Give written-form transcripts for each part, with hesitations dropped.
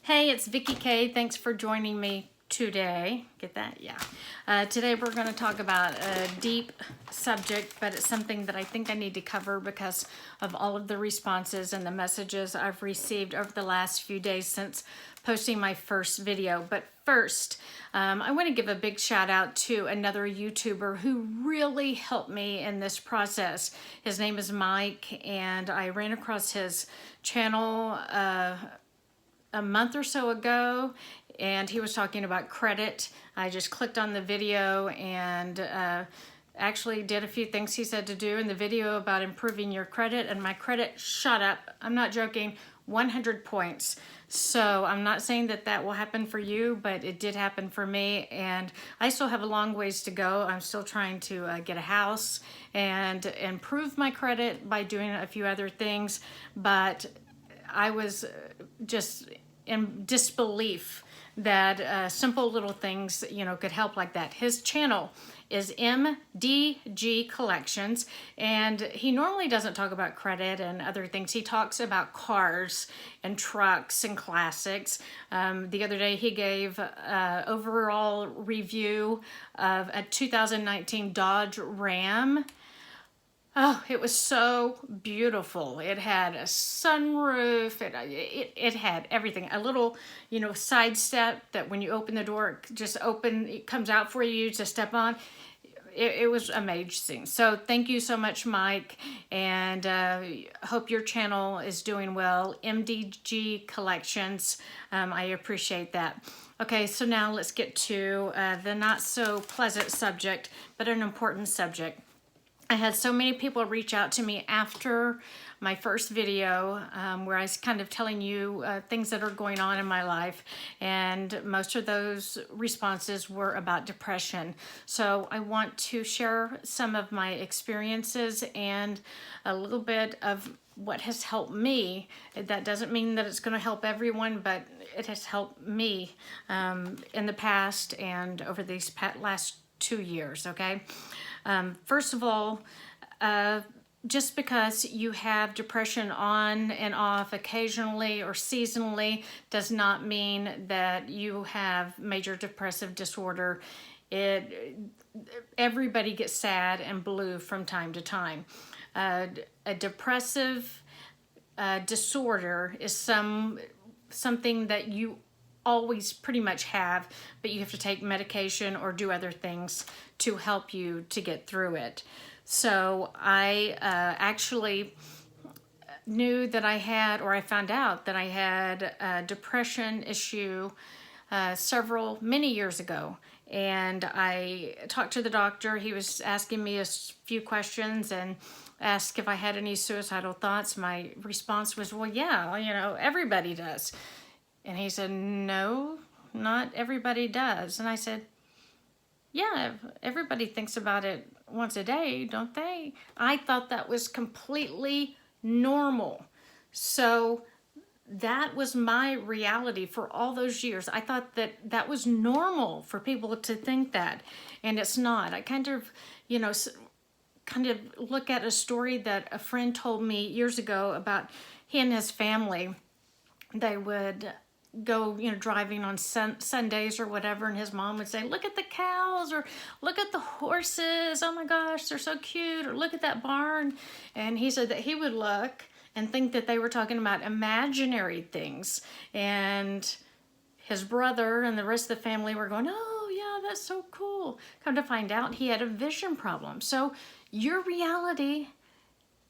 Hey, it's Vicky K. Thanks for joining me today. Get that? Yeah. Today we're going to talk about a deep subject, but it's something that I think I need to cover because of all of the responses and the messages I've received over the last few days since posting my first video. But first, I want to give a big shout out to another YouTuber who really helped me in this process. His name is Mike, and I ran across his channel a month or so ago, and he was talking about credit. I just clicked on the video and actually did a few things he said to do in the video about improving your credit, and my credit shot up. I'm not joking, 100 points. So I'm not saying that that will happen for you, but it did happen for me, and I still have a long ways to go. I'm still trying to get a house and improve my credit by doing a few other things, but I was just in disbelief that simple little things, could help like that. His channel is MDG Collections, and he normally doesn't talk about credit and other things. He talks about cars and trucks and classics. The other day he gave an overall review of a 2019 Dodge Ram. Oh, it was so beautiful. It had a sunroof. It had everything. A little, side step that when you open the door, it comes out for you to step on. It was amazing. So thank you so much, Mike, and hope your channel is doing well. MDG Collections, I appreciate that. Okay, so now let's get to the not so pleasant subject, but an important subject. I had so many people reach out to me after my first video where I was kind of telling you things that are going on in my life, and most of those responses were about depression. So I want to share some of my experiences and a little bit of what has helped me. That doesn't mean that it's going to help everyone, but it has helped me in the past and over these last 2 years, okay? First of all, just because you have depression on and off occasionally or seasonally does not mean that you have major depressive disorder. Everybody gets sad and blue from time to time. A depressive disorder is something that you always pretty much have, but you have to take medication or do other things to help you to get through it. So I actually knew that I had, or I found out that I had a depression issue many years ago. And I talked to the doctor. He was asking me a few questions and asked if I had any suicidal thoughts. My response was, well, yeah, everybody does. And he said, no, not everybody does. And I said, yeah, everybody thinks about it once a day, don't they? I thought that was completely normal. So that was my reality for all those years. I thought that that was normal for people to think that, and it's not. I kind of look at a story that a friend told me years ago about he and his family. They would go, driving on Sundays or whatever, and his mom would say, look at the cows, or look at the horses, oh my gosh, they're so cute, or look at that barn. And he said that he would look and think that they were talking about imaginary things, and his brother and the rest of the family were going, oh yeah, that's so cool. Come to find out, he had a vision problem. So your reality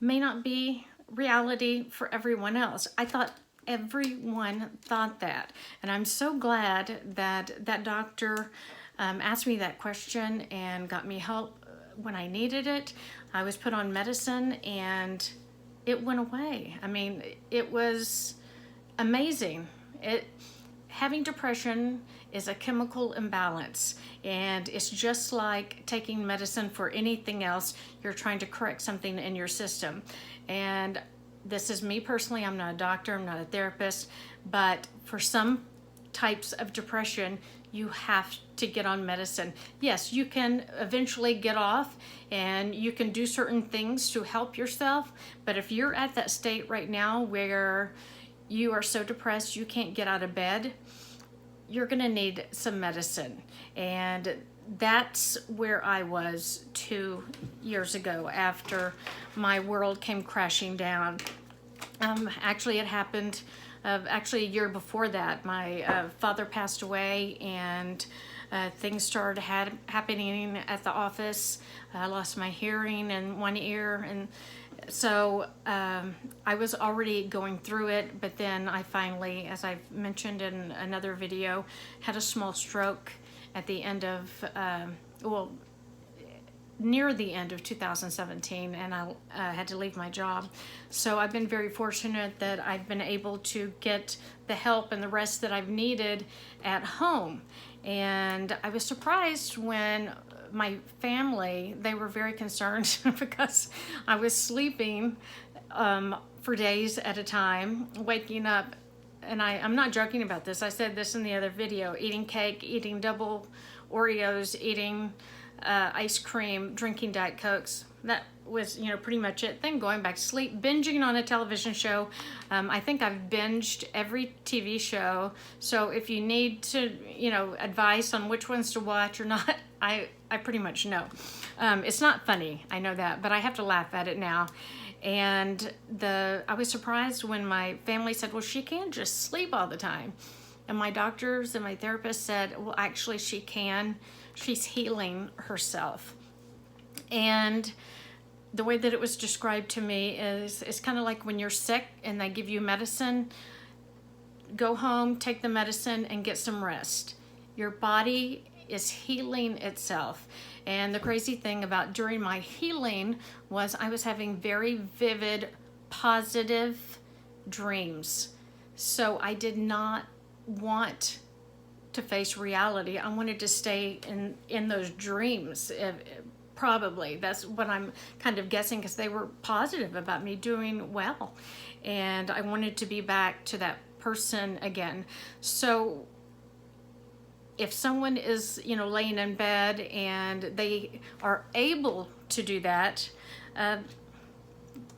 may not be reality for everyone else. I thought everyone thought that, and I'm so glad that that doctor asked me that question and got me help when I needed it. I was put on medicine and it went away. I mean, it was amazing. Having depression is a chemical imbalance, and it's just like taking medicine for anything else. You're trying to correct something in your system. And this is me personally. I'm not a doctor, I'm not a therapist, but for some types of depression, you have to get on medicine. Yes, you can eventually get off and you can do certain things to help yourself, but if you're at that state right now where you are so depressed you can't get out of bed, you're gonna need some medicine. And that's where I was 2 years ago after my world came crashing down. Actually, it happened actually a year before that. My father passed away, and things started happening at the office. I lost my hearing in one ear, and so I was already going through it, but then I finally, as I've mentioned in another video, had a small stroke at the end of, well, near the end of 2017, and I had to leave my job. So I've been very fortunate that I've been able to get the help and the rest that I've needed at home. And I was surprised when my family, they were very concerned because I was sleeping for days at a time, waking up. And I'm not joking about this. I said this in the other video, eating cake, eating double Oreos, eating ice cream, drinking Diet Cokes. That was, pretty much it. Then going back to sleep, binging on a television show. I think I've binged every TV show. So if you need to, advice on which ones to watch or not, I pretty much know. It's not funny, I know that, but I have to laugh at it now. And I was surprised when my family said, well, she can't just sleep all the time. And my doctors and my therapist said, well, actually she can. She's healing herself. And the way that it was described to me is it's kind of like when you're sick and they give you medicine, go home, take the medicine, and get some rest. Your body is healing itself. And the crazy thing about during my healing was I was having very vivid, positive dreams. So I did not want to face reality. I wanted to stay in those dreams. Probably that's what I'm kind of guessing, because they were positive about me doing well, and I wanted to be back to that person again. So if someone is laying in bed and they are able to do that,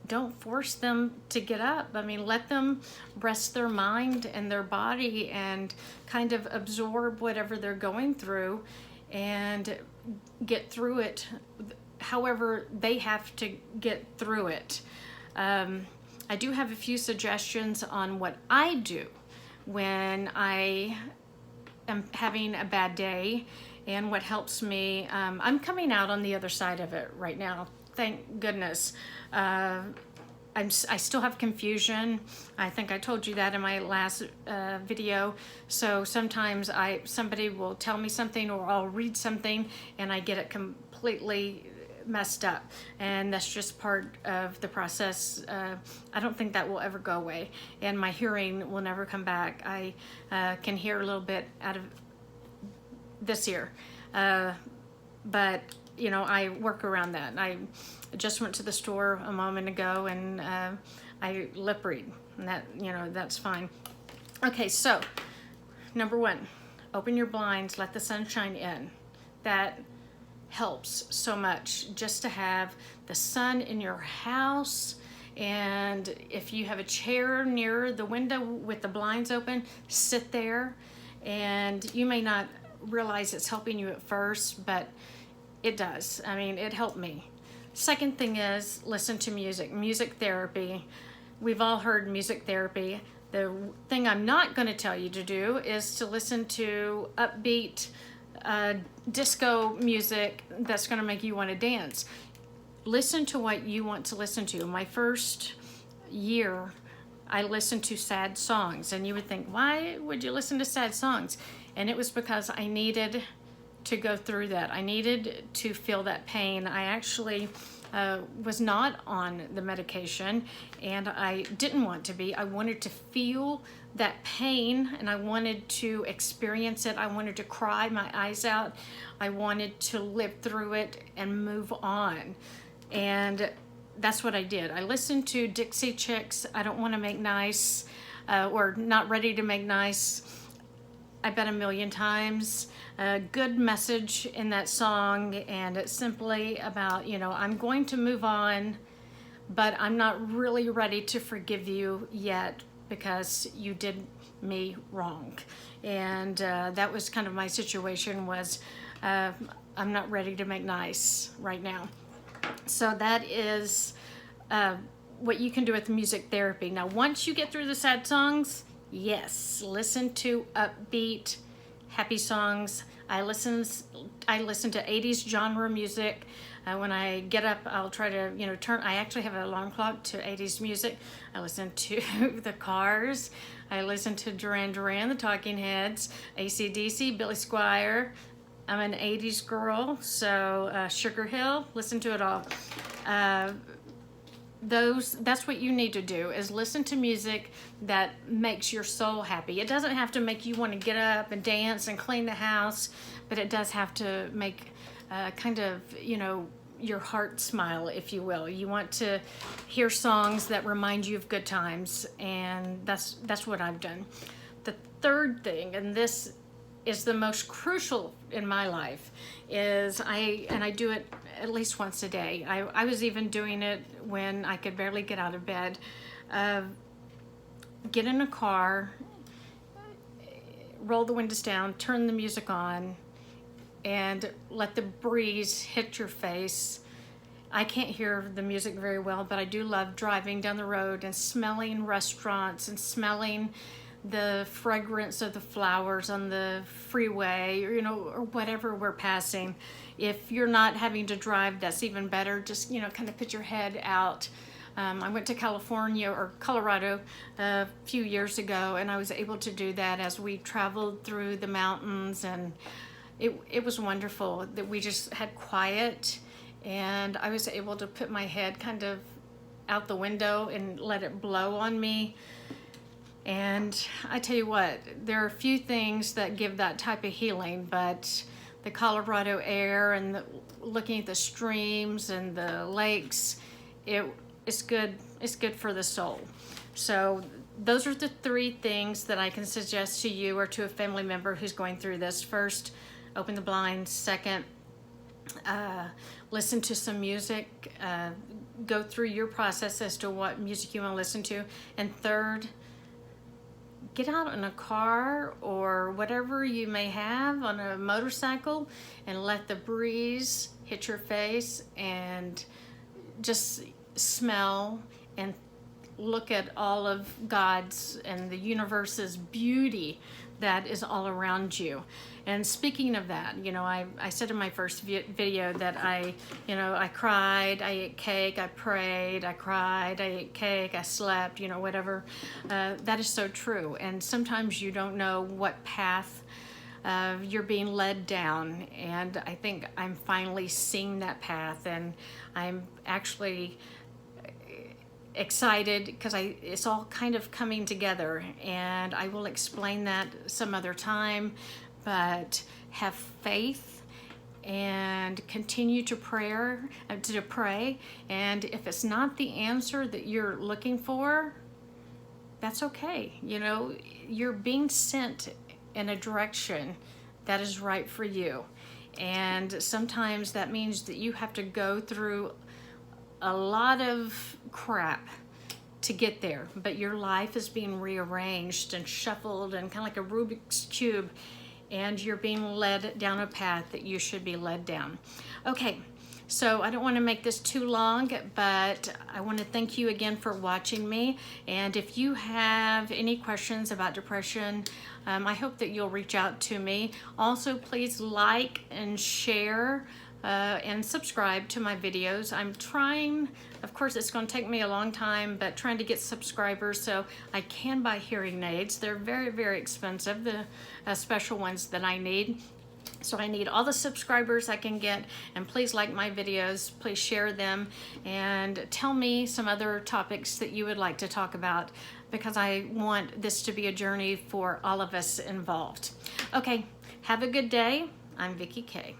don't force them to get up. I mean, let them rest their mind and their body and kind of absorb whatever they're going through and get through it however they have to get through it. I do have a few suggestions on what I do when I am having a bad day and what helps me. I'm coming out on the other side of it right now, thank goodness. I still have confusion. I think I told you that in my last video. So sometimes somebody will tell me something, or I'll read something and I get it completely messed up, and that's just part of the process. I don't think that will ever go away, and my hearing will never come back. I can hear a little bit out of this ear, but I work around that. I just went to the store a moment ago and I lip read, and that that's fine. Okay, so number one, open your blinds, let the sunshine in. That helps so much, just to have the sun in your house. And if you have a chair near the window with the blinds open, sit there. And you may not realize it's helping you at first, but it does. I mean, it helped me. Second thing is listen to music. Music therapy. We've all heard music therapy. The thing I'm not going to tell you to do is to listen to upbeat disco music that's going to make you want to dance. Listen to what you want to listen to. My first year, I listened to sad songs, and you would think, why would you listen to sad songs? And it was because I needed to go through that. I needed to feel that pain. I actually was not on the medication, and I didn't want to be. I wanted to feel that pain, and I wanted to experience it. I wanted to cry my eyes out. I wanted to live through it and move on. And that's what I did. I listened to Dixie Chicks, I Don't Want to Make Nice, or Not Ready to Make Nice, I bet 1,000,000 times. A good message in that song, and it's simply about, I'm going to move on, but I'm not really ready to forgive you yet. because you did me wrong. And that was kind of my situation, was I'm not ready to make nice right now. So that is what you can do with music therapy. Now, once you get through the sad songs, yes, listen to upbeat, happy songs. I listen to 80s genre music. When I get up, I'll try to, turn. I actually have an alarm clock to 80s music. I listen to the Cars. I listen to Duran Duran, the Talking Heads, AC/DC, Billy Squier. I'm an 80s girl, so Sugar Hill, listen to it all. That's what you need to do, is listen to music that makes your soul happy. It doesn't have to make you want to get up and dance and clean the house, but it does have to make kind of, your heart smile, if you will. You want to hear songs that remind you of good times, and that's what I've done. The third thing, and this is the most crucial in my life, is I do it at least once a day. I was even doing it when I could barely get out of bed. Get in a car, roll the windows down, turn the music on, and let the breeze hit your face. I can't hear the music very well, but I do love driving down the road and smelling restaurants and smelling the fragrance of the flowers on the freeway, or whatever we're passing. If you're not having to drive, that's even better. Just, kind of put your head out. I went to California or Colorado a few years ago, and I was able to do that as we traveled through the mountains, and it was wonderful that we just had quiet, and I was able to put my head kind of out the window and let it blow on me. And I tell you what, there are a few things that give that type of healing, but the Colorado air and looking at the streams and the lakes, it's good. It's good for the soul. So those are the three things that I can suggest to you or to a family member who's going through this. First, open the blinds. Second, listen to some music. Go through your process as to what music you want to listen to. And third, get out in a car or whatever you may have on a motorcycle and let the breeze hit your face and just smell and look at all of God's and the universe's beauty that is all around you. And speaking of that, I said in my first video that I cried, I ate cake, I prayed, I cried, I ate cake, I slept, whatever. That is so true. And sometimes you don't know what path you're being led down. And I think I'm finally seeing that path, and I'm actually excited because it's all kind of coming together, and I will explain that some other time. But have faith and continue to pray. And if it's not the answer that you're looking for, that's okay. You're being sent in a direction that is right for you. And sometimes that means that you have to go through a lot of crap to get there, but your life is being rearranged and shuffled and kind of like a Rubik's Cube, and you're being led down a path that you should be led down. Okay, so I don't want to make this too long, but I want to thank you again for watching me. And if you have any questions about depression, I hope that you'll reach out to me. Also, please like and share and subscribe to my videos. I'm trying, of course it's going to take me a long time, but trying to get subscribers so I can buy hearing aids. They're very, very expensive, the special ones that I need. So I need all the subscribers I can get, and please like my videos, please share them, and tell me some other topics that you would like to talk about, because I want this to be a journey for all of us involved. Okay, have a good day. I'm Vicki K.